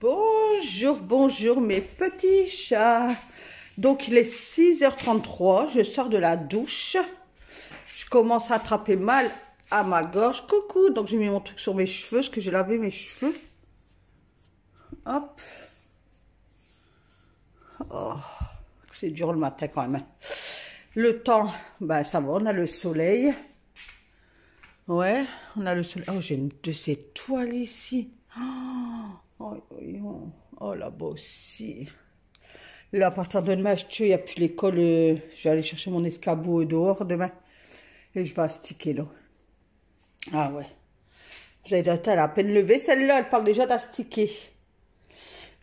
Bonjour, bonjour mes petits chats. Donc il est 6h33, je sors de la douche. Je commence à attraper mal à ma gorge. Coucou, donc j'ai mis mon truc sur mes cheveux, parce que j'ai lavé mes cheveux. Hop. Oh, c'est dur le matin quand même. Le temps, ben ça va, on a le soleil. Ouais, on a le soleil. Oh, j'ai une de ces toiles ici. Oh là-bas aussi. Là, à partir de demain, il n'y a plus l'école. Je vais aller chercher mon escabeau dehors demain. Et je vais astiquer là. Ah ouais. J'avais été à peine levée. Celle-là, elle parle déjà d'astiquer.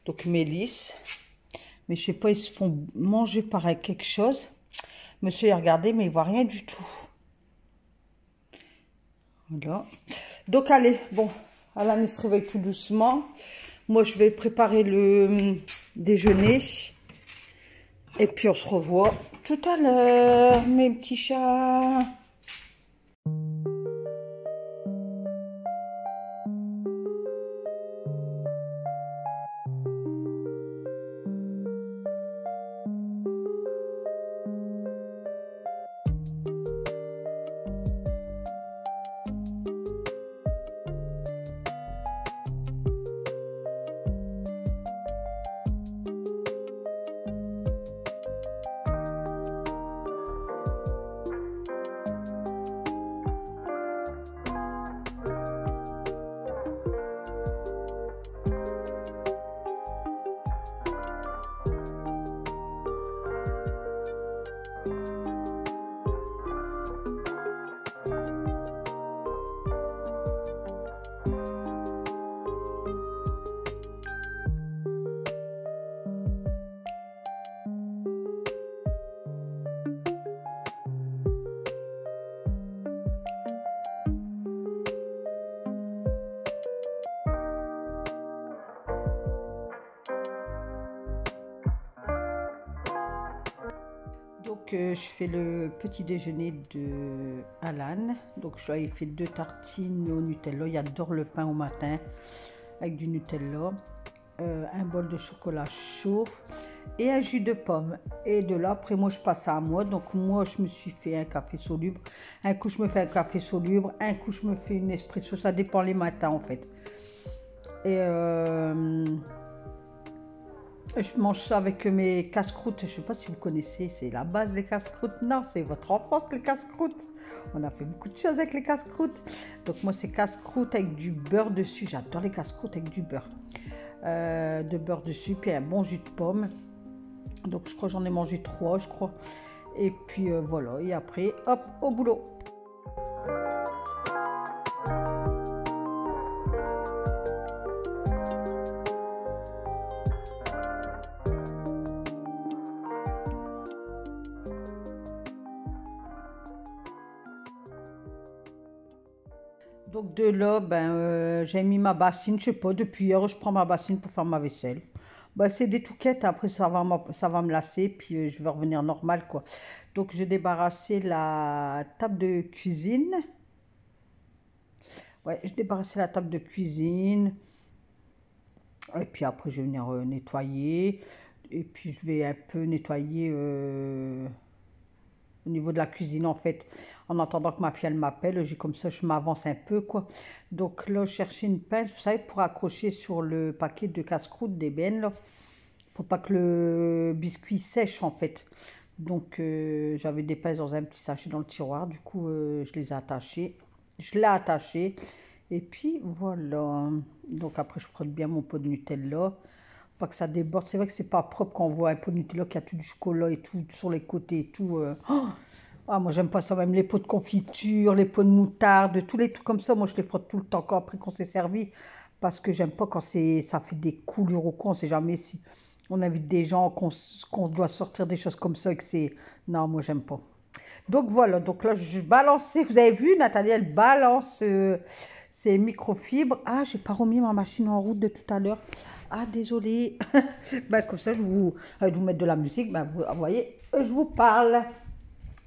Donc, Mélisse. Mais je sais pas, ils se font manger par quelque chose. Monsieur, il a regardé, mais il voit rien du tout. Voilà. Donc, allez, bon. Alan, il se réveille tout doucement. Moi, je vais préparer le déjeuner. Et puis, on se revoit tout à l'heure, mes petits chats. Donc, je fais le petit déjeuner de Alan. Donc, je lui ai fait 2 tartines au Nutella. Il adore le pain au matin avec du Nutella. Un bol de chocolat chaud et un jus de pomme. Et de là, après, moi, je passe à moi. Donc, moi, je me suis fait un café soluble. Un coup, je me fais un café soluble. Un coup, je me fais une espresso. Ça dépend les matins, en fait. Et je mange ça avec mes casse-croûtes. Je ne sais pas si vous connaissez, c'est la base des casse-croûtes. Non, c'est votre enfance, les casse-croûtes. On a fait beaucoup de choses avec les casse-croûtes. Donc moi, c'est casse-croûtes avec du beurre dessus. J'adore les casse-croûtes avec du beurre. De beurre dessus, puis un bon jus de pomme. Donc je crois que j'en ai mangé 3, je crois. Et puis voilà, et après, hop, au boulot. Donc de là, j'ai mis ma bassine, je sais pas, depuis hier, je prends ma bassine pour faire ma vaisselle. C'est des touquettes, après ça va me lasser, puis je vais revenir normal, quoi. Donc j'ai débarrassé la table de cuisine. Ouais, j'ai débarrassé la table de cuisine. Et puis après, je vais venir nettoyer. Et puis je vais un peu nettoyer au niveau de la cuisine, en fait, en attendant que ma fille elle m'appelle. Comme ça, je m'avance un peu, quoi. Donc là, je cherchais une pince, vous savez, pour accrocher sur le paquet de casse-croûte d'ébène, là, pour pas que le biscuit sèche, en fait. Donc j'avais des pinces dans un petit sachet dans le tiroir. Du coup, je les ai attachées. Je l'ai attaché. Et puis voilà. Donc après, je frotte bien mon pot de Nutella. Pas que ça déborde. C'est vrai que c'est pas propre quand on voit un pot de Nutella qui a tout du chocolat et tout sur les côtés et tout. Ah, moi, j'aime pas ça. Même les pots de confiture, les pots de moutarde, tous les trucs comme ça. Moi, je les frotte tout le temps quand après qu'on s'est servi. Parce que j'aime pas quand ça fait des coulures au coin. On sait jamais si on invite des gens, qu'on doit sortir des choses comme ça. Et que c'est... Non, moi, j'aime pas. Donc voilà. Donc là, je balançais. Vous avez vu, Nathalie, elle balance ces microfibres. Ah, j'ai pas remis ma machine en route de tout à l'heure. Ah, désolée. Comme ça, je vais vous mettre de la musique. Vous voyez, je vous parle.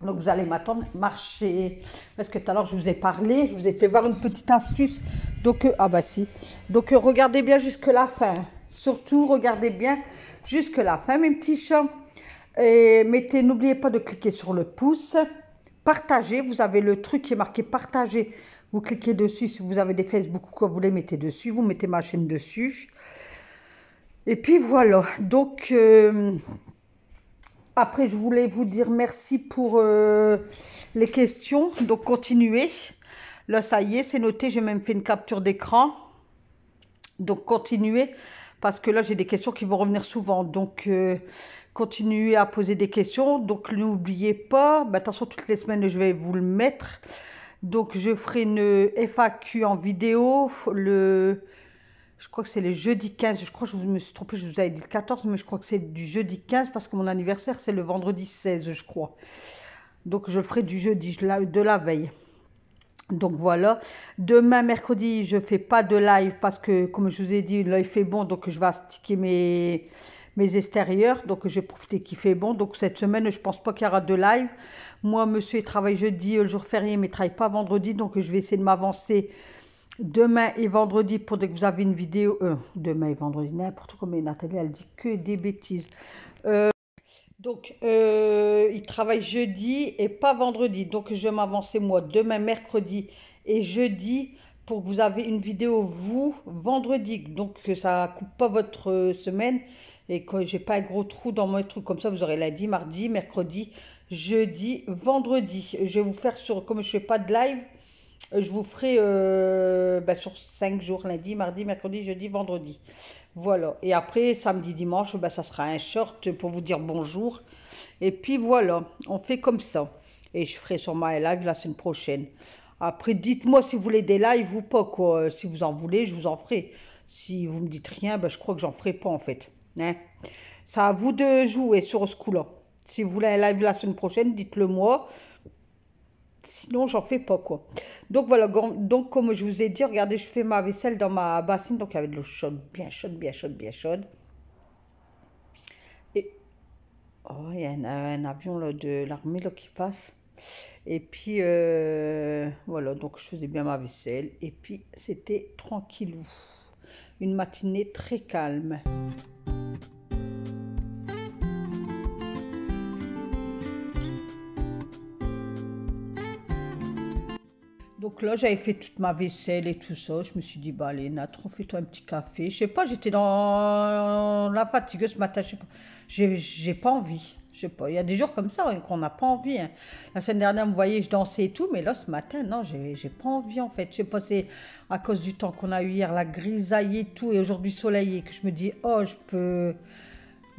Donc, vous allez m'attendre marcher. Parce que tout à l'heure, je vous ai parlé. Je vous ai fait voir une petite astuce. Donc, si. Donc, regardez bien jusque la fin. Surtout, regardez bien jusque la fin, mes petits chats. Et n'oubliez pas de cliquer sur le pouce. Partagez, vous avez le truc qui est marqué partager. Vous cliquez dessus, si vous avez des Facebook ou quoi, vous les mettez dessus. Vous mettez ma chaîne dessus. Et puis voilà. Donc, après, je voulais vous dire merci pour les questions. Donc, continuez. Là, ça y est, c'est noté. J'ai même fait une capture d'écran. Donc, continuez. Parce que là, j'ai des questions qui vont revenir souvent. Donc, continuez à poser des questions. Donc, n'oubliez pas. Bah, attention, toutes les semaines, je vais vous le mettre. Donc, je ferai une FAQ en vidéo. Je crois que c'est le jeudi 15. Je crois que je me suis trompée. Je vous avais dit le 14. Mais je crois que c'est du jeudi 15. Parce que mon anniversaire, c'est le vendredi 16, je crois. Donc, je le ferai du jeudi, de la veille. Donc voilà, demain mercredi je fais pas de live parce que comme je vous ai dit là il fait bon, donc je vais astiquer mes extérieurs, donc j'ai profité qu'il fait bon. Donc cette semaine je pense pas qu'il y aura de live. Moi monsieur il travaille jeudi, le jour férié, mais il travaille pas vendredi, donc je vais essayer de m'avancer demain et vendredi pour dès que vous avez une vidéo. Demain et vendredi, n'importe quoi, mais Nathalie elle dit que des bêtises. Donc, il travaille jeudi et pas vendredi. Donc, je vais m'avancer moi demain, mercredi et jeudi pour que vous avez une vidéo, vous, vendredi. Donc, que ça coupe pas votre semaine et que j'ai pas un gros trou dans mon truc. Comme ça, vous aurez lundi, mardi, mercredi, jeudi, vendredi. Je vais vous faire sur, comme je fais pas de live, je vous ferai sur 5 jours, lundi, mardi, mercredi, jeudi, vendredi. Voilà. Et après, samedi, dimanche, ça sera un short pour vous dire bonjour. Et puis voilà, on fait comme ça. Et je ferai sur ma live la semaine prochaine. Après, dites-moi si vous voulez des lives ou pas, quoi. Si vous en voulez, je vous en ferai. Si vous me dites rien, je crois que j'en ferai pas, en fait. Hein? C'est à vous de jouer sur ce coup-là. Si vous voulez un live la semaine prochaine, dites-le moi. Sinon, j'en fais pas, quoi. Donc, voilà. Donc, comme je vous ai dit, regardez, je fais ma vaisselle dans ma bassine. Donc, il y avait de l'eau chaude, bien chaude, bien chaude, bien chaude. Et, oh, il y a un avion là, de l'armée là, qui passe. Et puis, voilà. Donc, je faisais bien ma vaisselle. Et puis, c'était tranquillou. Une matinée très calme. Donc là, j'avais fait toute ma vaisselle et tout ça. Je me suis dit, bah allez, Nathan, fais-toi un petit café. Je sais pas, j'étais dans la fatigue ce matin. Je sais pas, j'ai pas envie. Je sais pas, il y a des jours comme ça qu'on n'a pas envie. Hein. La semaine dernière, vous voyez, je dansais et tout. Mais là, ce matin, non, j'ai pas envie en fait. Je sais pas, c'est à cause du temps qu'on a eu hier, la grisaille et tout. Et aujourd'hui, soleil. Que je me dis, oh, je peux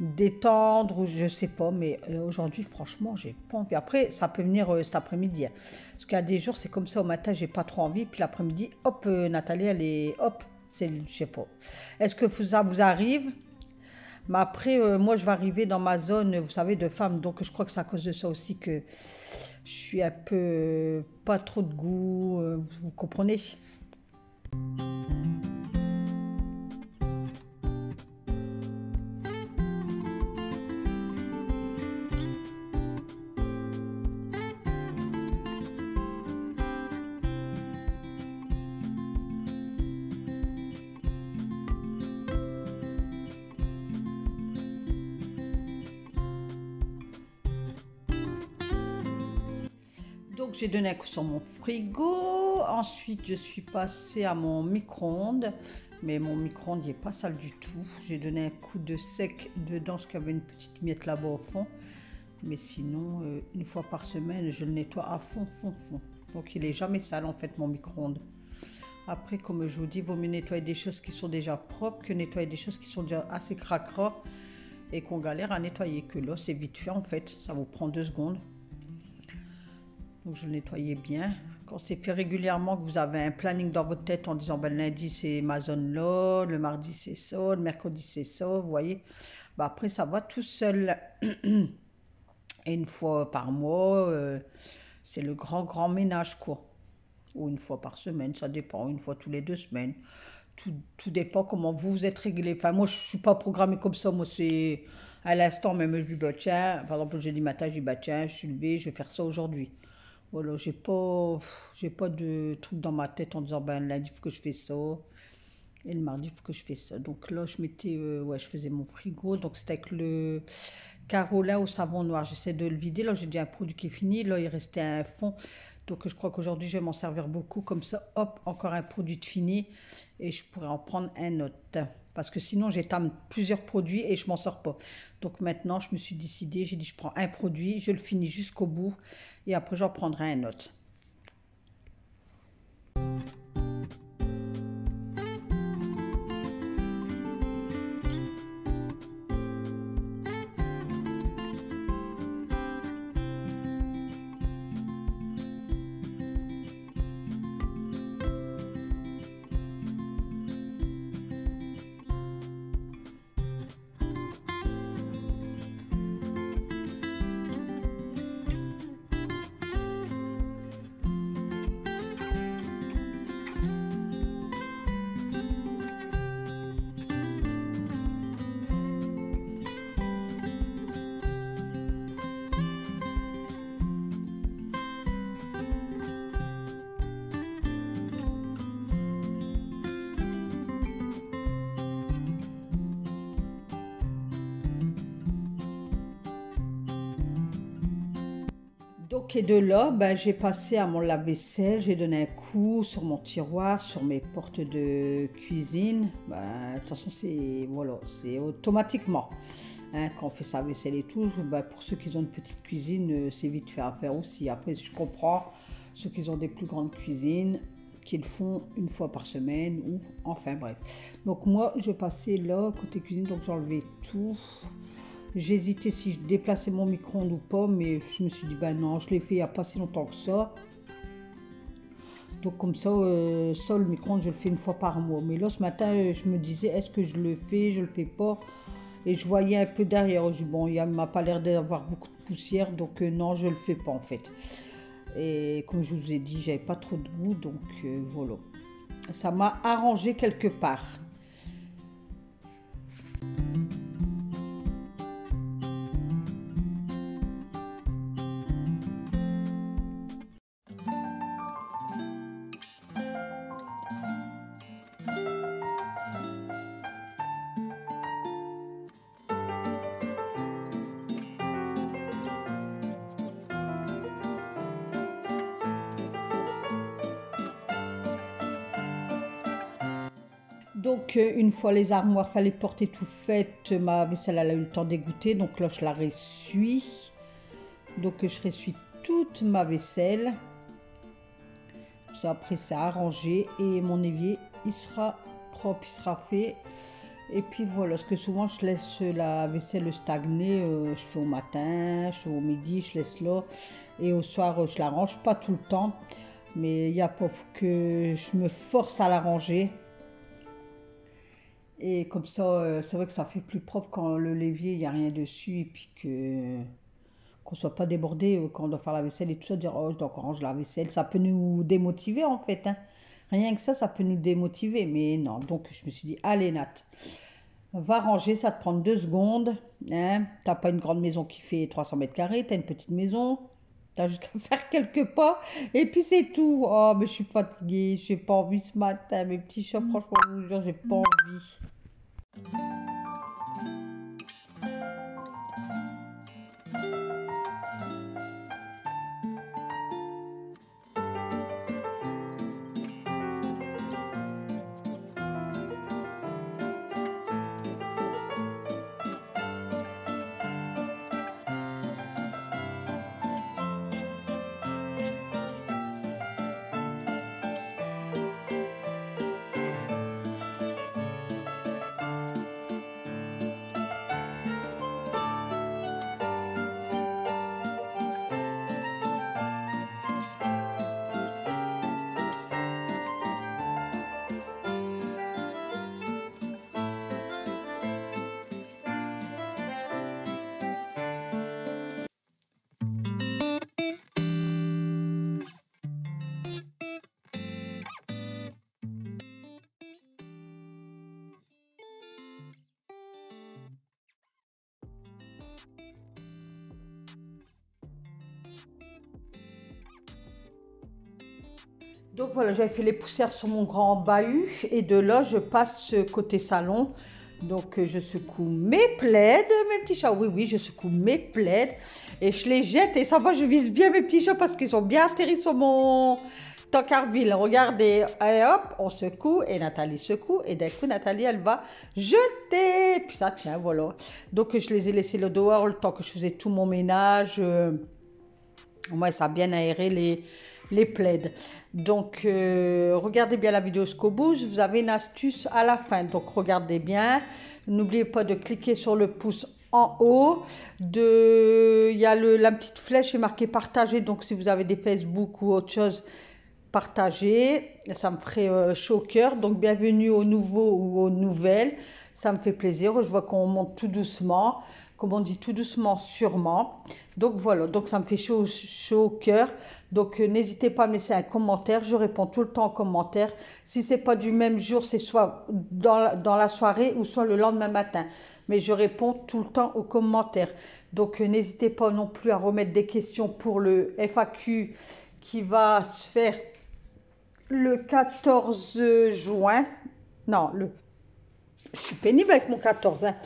détendre ou je sais pas, mais aujourd'hui franchement j'ai pas envie. Après ça peut venir cet après-midi, hein. Parce qu'il y a des jours c'est comme ça, au matin j'ai pas trop envie, puis l'après-midi hop, Nathalie elle est hop, c'est je sais pas, est-ce que ça vous arrive? Mais après moi je vais arriver dans ma zone, vous savez, de femme, donc je crois que c'est à cause de ça aussi que je suis un peu pas trop de goût, vous comprenez? Donc j'ai donné un coup sur mon frigo, ensuite je suis passée à mon micro-ondes, mais mon micro-ondes n'est pas sale du tout. J'ai donné un coup de sec dedans parce qu'il y avait une petite miette là-bas au fond, mais sinon une fois par semaine je le nettoie à fond, fond, fond. Donc il n'est jamais sale en fait mon micro-ondes. Après comme je vous dis, il vaut mieux nettoyer des choses qui sont déjà propres que nettoyer des choses qui sont déjà assez cracra et qu'on galère à nettoyer, que là c'est vite fait en fait, ça vous prend 2 secondes. Donc je le nettoyais bien. Quand c'est fait régulièrement, que vous avez un planning dans votre tête en disant ben, lundi c'est ma zone là, le mardi c'est ça, le mercredi c'est ça, vous voyez. Ben, après ça va tout seul. Et une fois par mois, c'est le grand ménage quoi. Ou une fois par semaine, ça dépend, une fois tous les 2 semaines. Tout dépend comment vous êtes réglé. Enfin moi je suis pas programmée comme ça, moi c'est à l'instant même je dis bah, tiens, par exemple le jeudi matin je dis bah tiens je suis levée, je vais faire ça aujourd'hui. Voilà, j'ai pas de truc dans ma tête en disant ben lundi il faut que je fais ça. Et le mardi, il faut que je fasse ça. Donc là, je mettais, ouais, je faisais mon frigo. Donc c'était avec le Carolin au savon noir. J'essaie de le vider. Là, j'ai déjà un produit qui est fini. Là, il restait un fond. Donc je crois qu'aujourd'hui, je vais m'en servir beaucoup. Comme ça, hop, encore un produit de fini. Et je pourrais en prendre un autre. Parce que sinon, j'étame plusieurs produits et je m'en sors pas. Donc maintenant, je me suis décidée. J'ai dit, je prends un produit, je le finis jusqu'au bout. Et après, j'en prendrai un autre. Donc, et de là, ben, j'ai passé à mon lave-vaisselle, j'ai donné un coup sur mon tiroir, sur mes portes de cuisine. Ben, de toute façon, c'est voilà, c'est automatiquement. Hein, quand on fait sa vaisselle et tout, ben, pour ceux qui ont une petite cuisine, c'est vite fait à faire aussi. Après, je comprends ceux qui ont des plus grandes cuisines, qui le font une fois par semaine ou enfin bref. Donc moi, je passais là, côté cuisine, donc j'enlevais tout. J'hésitais si je déplaçais mon micro-ondes ou pas, mais je me suis dit, ben non, je l'ai fait il n'y a pas si longtemps que ça. Donc comme ça, ça le micro-ondes, je le fais une fois par mois. Mais là, ce matin, je me disais, est-ce que je le fais, je le fais pas? Et je voyais un peu derrière. Je dis, bon, il m'a pas l'air d'avoir beaucoup de poussière, donc non, je le fais pas en fait. Et comme je vous ai dit, j'avais pas trop de goût, donc voilà. Ça m'a arrangé quelque part. Donc, une fois les armoires, fallait porter tout fait, ma vaisselle, elle a eu le temps d'égoutter, donc là, je la ressuie. Donc, je ressuie toute ma vaisselle. Ça, après, c'est arrangé et mon évier, il sera propre, il sera fait. Et puis voilà, parce que souvent, je laisse la vaisselle stagner. Je fais au matin, je fais au midi, je laisse là. Et au soir, je la range, pas tout le temps. Mais il y a pas que je me force à la ranger. Et comme ça, c'est vrai que ça fait plus propre quand le l'évier, il n'y a rien dessus. Et puis qu'on ne soit pas débordé quand on doit faire la vaisselle et tout ça. Dire, oh, je dois encore ranger la vaisselle. Ça peut nous démotiver en fait. Hein. Rien que ça peut nous démotiver. Mais non, donc je me suis dit, allez Nat, va ranger, ça te prend 2 secondes. Hein. T'as pas une grande maison qui fait 300 mètres carrés, t'as une petite maison. T'as juste qu'à faire quelques pas et puis c'est tout. Oh, mais je suis fatiguée, j'ai pas envie ce matin. Mes petits chats, franchement, je vous jure, j'ai pas envie. Donc voilà, j'avais fait les poussières sur mon grand bahut et de là, je passe côté salon. Donc je secoue mes plaids, mes petits chats. Oui, oui, je secoue mes plaids et je les jette et ça va, je vise bien mes petits chats parce qu'ils sont bien atterris sur mon tankerville. Regardez, allez hop, on secoue et Nathalie secoue et d'un coup, Nathalie, elle va jeter. Puis ça tient, voilà. Donc je les ai laissés le dehors le temps que je faisais tout mon ménage. Moi, ça a bien aéré les plaids. Donc, regardez bien la vidéo jusqu'au bout. Vous avez une astuce à la fin. Donc, regardez bien. N'oubliez pas de cliquer sur le pouce en haut. Il y a la petite flèche est marquée partager. Donc, si vous avez des Facebook ou autre chose, partagez. Ça me ferait chaud au cœur. Donc, bienvenue aux nouveaux ou aux nouvelles. Ça me fait plaisir. Je vois qu'on monte tout doucement. Comme on dit, tout doucement, sûrement. Donc voilà, donc ça me fait chaud au cœur. Donc n'hésitez pas à me laisser un commentaire. Je réponds tout le temps aux commentaires. Si ce n'est pas du même jour, c'est soit dans la soirée ou soit le lendemain matin. Mais je réponds tout le temps aux commentaires. Donc n'hésitez pas non plus à remettre des questions pour le FAQ qui va se faire le 14 juin. Non, je suis pénible avec mon 14, hein.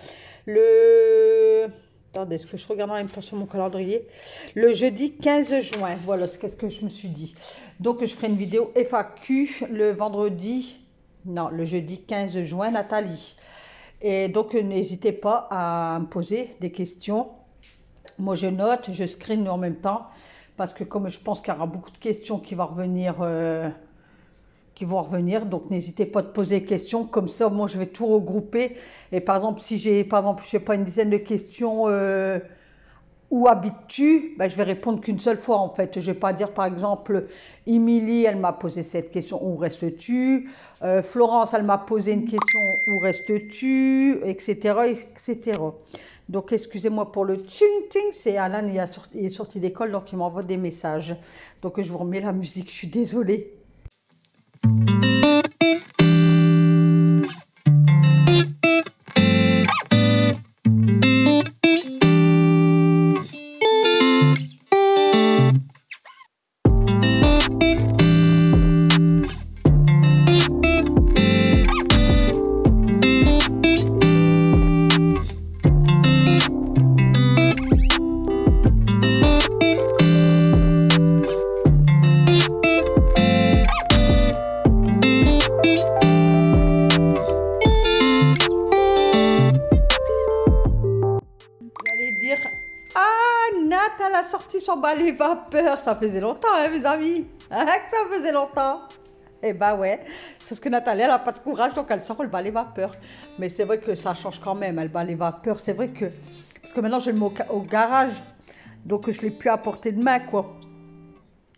Attendez, est-ce que je regarde en même temps sur mon calendrier? Le jeudi 15 juin, voilà, c'est ce que je me suis dit. Donc, je ferai une vidéo FAQ le vendredi, non, le jeudi 15 juin, Nathalie. Et donc, n'hésitez pas à me poser des questions. Moi, je note, je screen en même temps, parce que comme je pense qu'il y aura beaucoup de questions qui vont revenir... donc n'hésitez pas à te poser des questions, comme ça moi je vais tout regrouper et par exemple si j'ai par exemple je sais pas une dizaine de questions où habites-tu, ben, je vais répondre qu'une seule fois en fait, je vais pas dire par exemple Émilie elle m'a posé cette question où restes-tu, Florence elle m'a posé une question où restes-tu, etc. Donc excusez-moi pour le ting-ting, c'est Alan, il est sorti d'école donc il m'envoie des messages, donc je vous remets la musique, je suis désolée. Elle a sorti son balai vapeur. Ça faisait longtemps, hein, mes amis. Hein, que ça faisait longtemps. Eh ben ouais. C'est ce que Nathalie, elle n'a pas de courage, donc elle sort le balai vapeur. Mais c'est vrai que ça change quand même, le balai vapeur. C'est vrai que... Parce que maintenant, je le mets au garage. Donc, je ne l'ai plus à portée de main, quoi.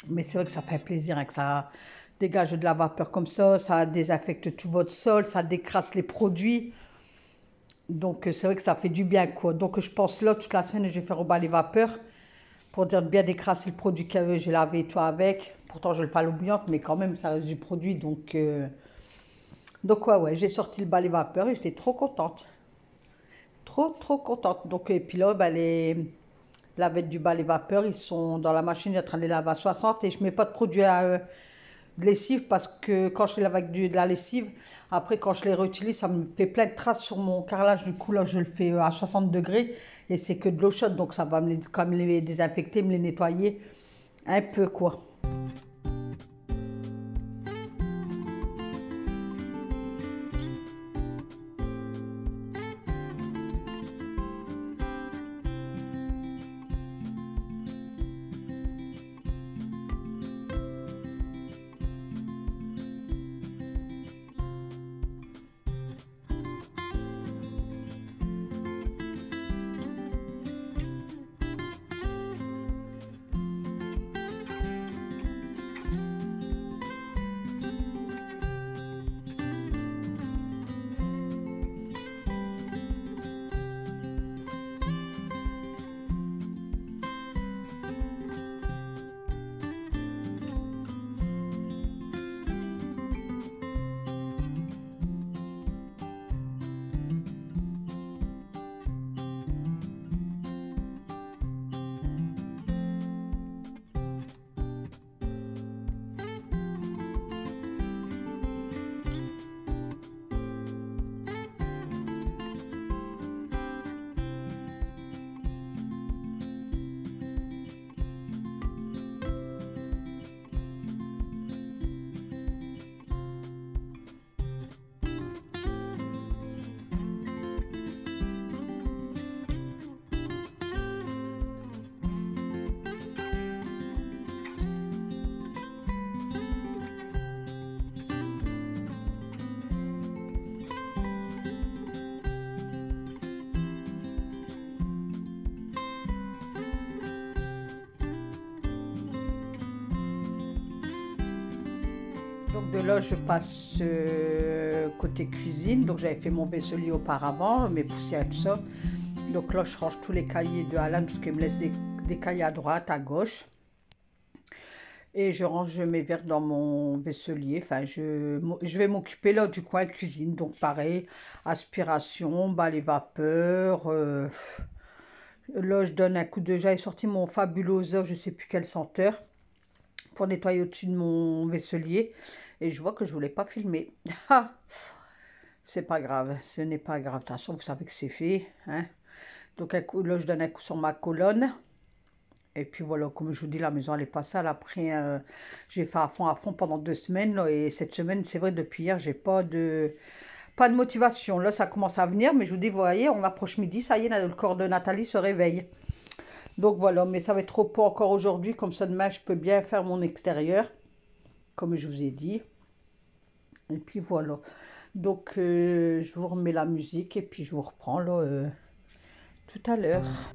Mais c'est vrai que ça fait plaisir, hein, que ça dégage de la vapeur comme ça. Ça désinfecte tout votre sol, ça décrasse les produits. Donc, c'est vrai que ça fait du bien, quoi. Donc, je pense là, toute la semaine, je vais faire au balai vapeur pour dire de bien décrasser le produit que j'ai lavé et tout avec. Pourtant, je le fais à l'eau bouillante, mais quand même, ça reste du produit. Donc ouais, j'ai sorti le balai vapeur et j'étais trop contente. Trop contente. Donc, et puis là, les lavettes du balai vapeur, ils sont dans la machine, j'ai en train de les laver à 60 et je ne mets pas de produit de lessive parce que quand je les lave avec de la lessive, après quand je les réutilise, ça me fait plein de traces sur mon carrelage. Du coup, là, je le fais à 60 degrés et c'est que de l'eau chaude, donc ça va quand même les désinfecter, me les nettoyer un peu, quoi. Donc de là, je passe côté cuisine. Donc j'avais fait mon vaisselier auparavant, mes poussières et tout ça. Donc là, je range tous les cahiers de Alan parce qu'il me laisse des cahiers à droite, à gauche. Et je range mes verres dans mon vaisselier. Enfin, je vais m'occuper là du coin cuisine. Donc pareil, aspiration, balai vapeur. Là, je donne un coup de... J'avais sorti mon Fabulosa, je ne sais plus quelle senteur, pour nettoyer au-dessus de mon vaisselier. Et je vois que je ne voulais pas filmer. C'est pas grave, ce n'est pas grave. De toute façon, vous savez que c'est fait. Hein? Donc un coup, là, je donne un coup sur ma colonne. Et puis voilà, comme je vous dis, la maison, elle est pas sale. Après, j'ai fait à fond pendant 2 semaines. Là, et cette semaine, c'est vrai, depuis hier, j'ai pas de motivation. Là, ça commence à venir. Mais je vous dis, vous voyez, on approche midi. Ça y est, le corps de Nathalie se réveille. Donc voilà, mais ça va être trop peu encore aujourd'hui. Comme ça, demain, je peux bien faire mon extérieur. Comme je vous ai dit. Et puis voilà. Donc, je vous remets la musique. Et puis, je vous reprends là, tout à l'heure.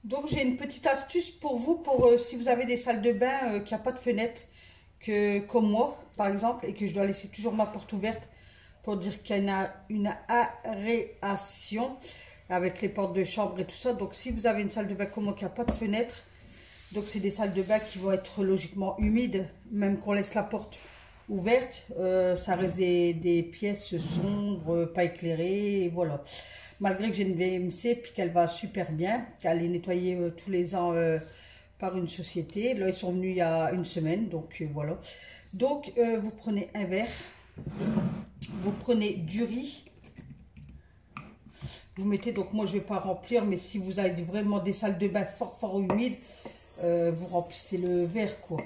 Donc j'ai une petite astuce pour vous, si vous avez des salles de bain qui n'ont pas de fenêtre, comme moi par exemple, et que je dois laisser toujours ma porte ouverte pour dire qu'il y a une aération avec les portes de chambre et tout ça. Donc si vous avez une salle de bain comme moi qui n'a pas de fenêtre, donc c'est des salles de bain qui vont être logiquement humides, même qu'on laisse la porte ouverte, ça reste des pièces sombres, pas éclairées, et voilà. Malgré que j'ai une VMC, puis qu'elle va super bien, qu'elle est nettoyée tous les ans par une société. Là, ils sont venus il y a une semaine, donc voilà. Donc, vous prenez un verre, vous prenez du riz, vous mettez, donc moi je ne vais pas remplir, mais si vous avez vraiment des salles de bain fort humides, vous remplissez le verre, quoi.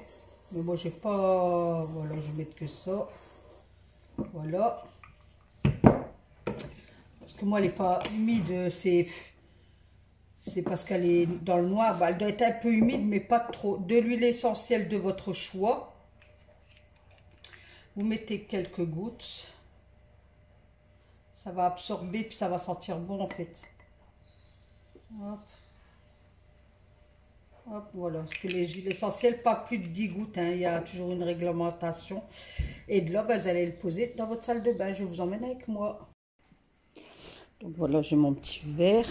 Mais moi, j'ai pas, voilà, je vais mettre que ça, voilà. Que moi elle n'est pas humide, c'est parce qu'elle est dans le noir. Bah, elle doit être un peu humide mais pas trop. De l'huile essentielle de votre choix, vous mettez quelques gouttes, ça va absorber puis ça va sentir bon en fait. Hop. Hop, voilà, parce que les huiles essentielles, pas plus de 10 gouttes, hein, il y a toujours une réglementation. Et de là, ben, vous allez le poser dans votre salle de bain, je vous emmène avec moi. Donc voilà, j'ai mon petit verre.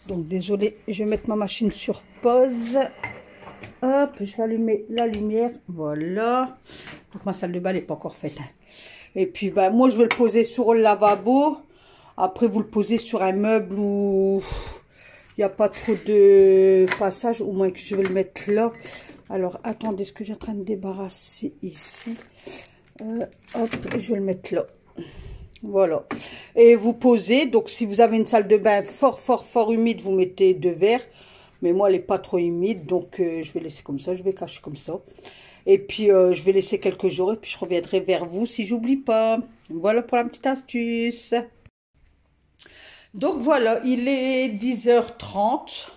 Donc désolé, je vais mettre ma machine sur pause. Hop, je vais allumer la lumière, voilà. Donc ma salle de bain n'est pas encore faite. Hein. Et puis ben, moi, je vais le poser sur le lavabo. Après, vous le posez sur un meuble où... il n'y a pas trop de passage, au moins que je vais le mettre là. Alors, attendez, ce que j'ai en train de débarrasser ici. Hop, je vais le mettre là. Voilà. Et vous posez, donc si vous avez une salle de bain fort humide, vous mettez 2 verres. Mais moi, elle n'est pas trop humide, donc je vais laisser comme ça, je vais cacher comme ça. Et puis, je vais laisser quelques jours et puis je reviendrai vers vous si j'oublie pas. Voilà pour la petite astuce. Donc voilà, il est 10h30.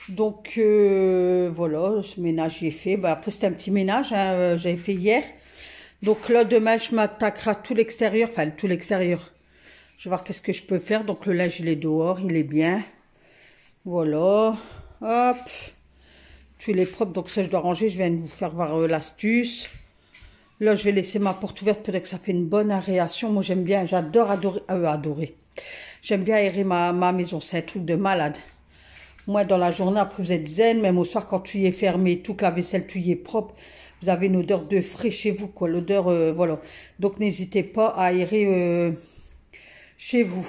Donc voilà, ce ménage j'ai fait. Bah, après c'était un petit ménage, hein, j'avais fait hier. Donc là demain je m'attaquerai à tout l'extérieur, enfin tout l'extérieur. Je vais voir qu'est-ce que je peux faire. Donc le linge il est dehors, il est bien. Voilà, hop. Tout il est propre, donc ça je dois ranger. Je viens de vous faire voir l'astuce. Là je vais laisser ma porte ouverte, peut-être que ça fait une bonne aération. Moi j'aime bien, j'adore adorer. J'aime bien aérer ma maison, c'est un truc de malade. Moi, dans la journée, après, vous êtes zen, même au soir, quand tout y est fermé, tout que la vaisselle, tout y est propre, vous avez une odeur de frais chez vous, quoi. L'odeur, voilà. Donc, n'hésitez pas à aérer chez vous.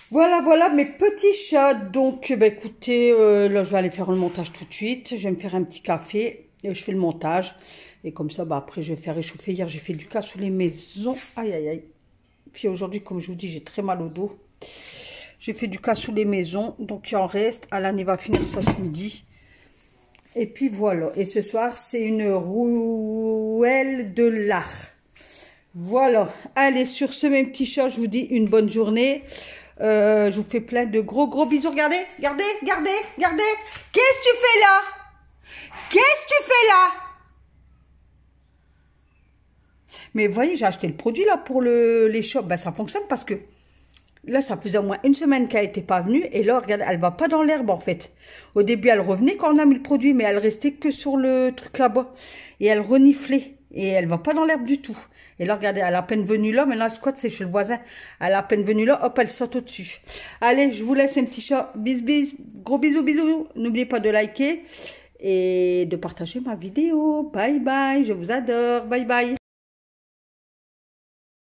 Voilà, voilà mes petits chats. Donc, bah, écoutez, là, je vais aller faire le montage tout de suite. Je vais me faire un petit café et je fais le montage. Et comme ça, bah, après, je vais faire réchauffer. Hier, j'ai fait du cas sous les maisons. Aïe, aïe, aïe. Puis aujourd'hui, comme je vous dis, j'ai très mal au dos. J'ai fait du cas sous les maisons. Donc, il en reste. Alan, il va finir ça ce midi. Et puis, voilà. Et ce soir, c'est une rouelle de lard. Voilà. Allez, sur ce, mes petits chats, je vous dis une bonne journée. Je vous fais plein de gros bisous. Regardez, regardez, regardez, regardez. Qu'est-ce que tu fais là? Qu'est-ce que tu fais là? Mais vous voyez, j'ai acheté le produit là pour les shops. Ben, ça fonctionne parce que là, ça faisait au moins une semaine qu'elle n'était pas venue. Et là, regardez, elle va pas dans l'herbe en fait. Au début, elle revenait quand on a mis le produit, mais elle restait que sur le truc là-bas. Et elle reniflait. Et elle va pas dans l'herbe du tout. Et là, regardez, elle a à peine venue là. Maintenant, elle squatte, c'est chez le voisin. Elle a à peine venue là. Hop, elle saute au-dessus. Allez, je vous laisse un petit chat. Bis. Gros bisous. N'oubliez pas de liker et de partager ma vidéo. Bye. Je vous adore. Bye.